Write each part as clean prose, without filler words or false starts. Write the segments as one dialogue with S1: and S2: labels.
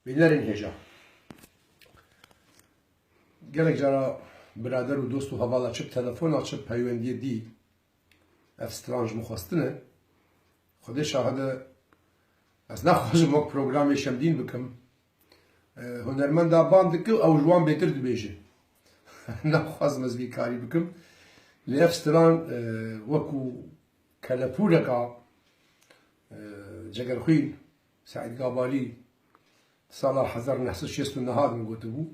S1: بینرین هجا گلک جرا برادر و دوست و حوالا چپ تلفن و چپ پیوندی دی اف سترانج مخواستنه خودی شاهده از نخواهشم وقت پروگرامی شمدین بکم هنرمند آبان دکه او جوان بهتر دبیجه نخواهشم از بیکاری بکم لی اف ستران وکو کلپورکا جگر خوین سعید قابالی سال 1969 میگوته بو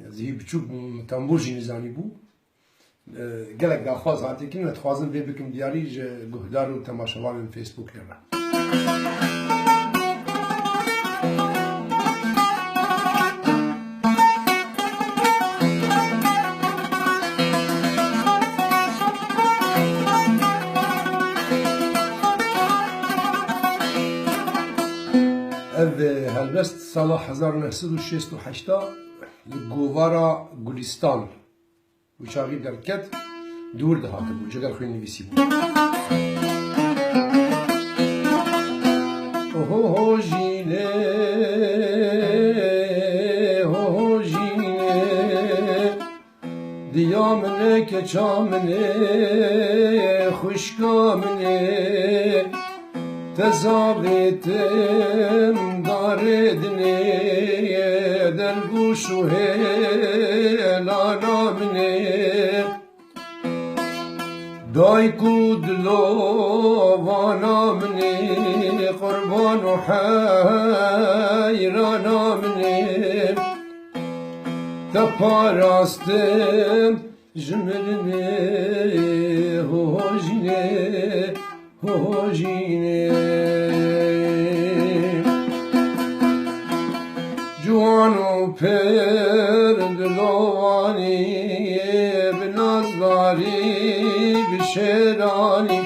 S1: زی بچوک تنبورجی نزانی بو گلک داخواز هاتی کن نتخوازم بی بکم دیاری گهدار و تماشاوان فیسبوک لما هلبست سال 1968 لگووارا گلستان وچاقی درکت دور دهاته بود جگر خوی نویسی بود اوه جینه اوه جینه دیامنه که چامنه خوشکامنه تزابیتم داردنی در گوش و هلانا منی دای کودلو وانا منی قربان و حیرانا منی تپاراستم جمرنی هوجینی هوجینی جوان و پردلوانی بنازواری بشیرانی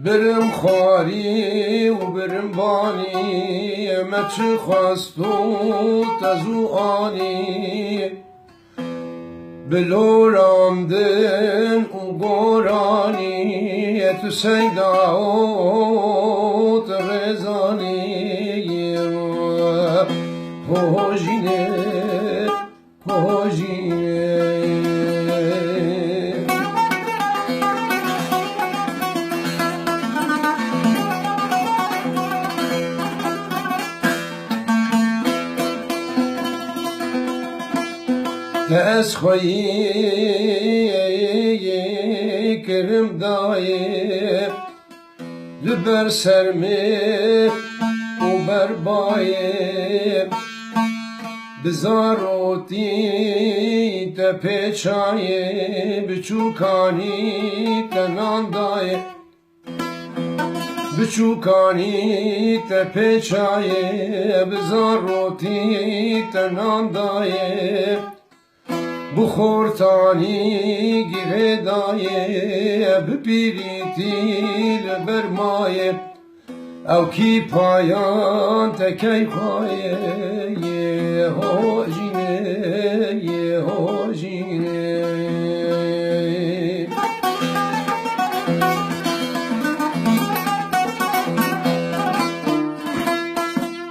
S1: برم خواری و برم بانی مچ خواستو تزو آنی بلورامدن و گورانی تو سیداوت غزانی هوجینه هوجینه از خویی کرم دایه لبر سرمه و بربایه بزاروتی تپیچایه بچوکانی تناندایه بچوکانی تپیچایه بزاروتی تناندایه بخورتانی گیره دایه بپیریتی لبرمایه او کی پایان تکی خواهی یه هاجینه یه هاجینه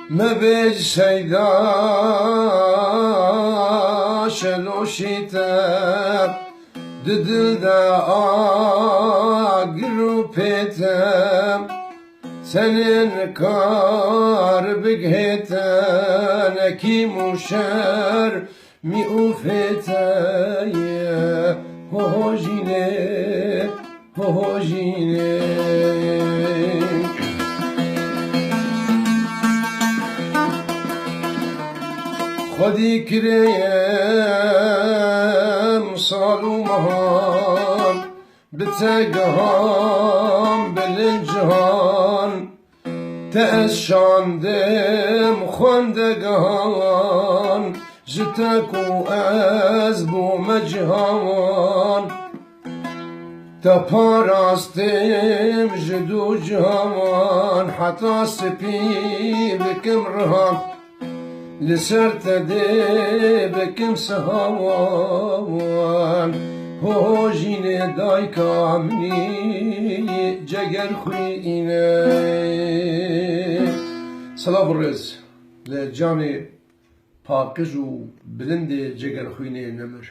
S1: مبیج سیدا شلوشیتم ددل دا آگر و پیتم senin kar bighetan ki muşer mi ufetaye hojine hojine خودی کریم سالو مهان بتگهام بلنجهان تأشاندم خوندگهان جتکو از بو مجهان تپاراستم جدو جهان حتی سپی بکم رهان لسر تدي بكم سهوان هوجيني دايكا مني جگر خوينه سلاف الرز لجاني پاکج و بلند جگر خوینه نمر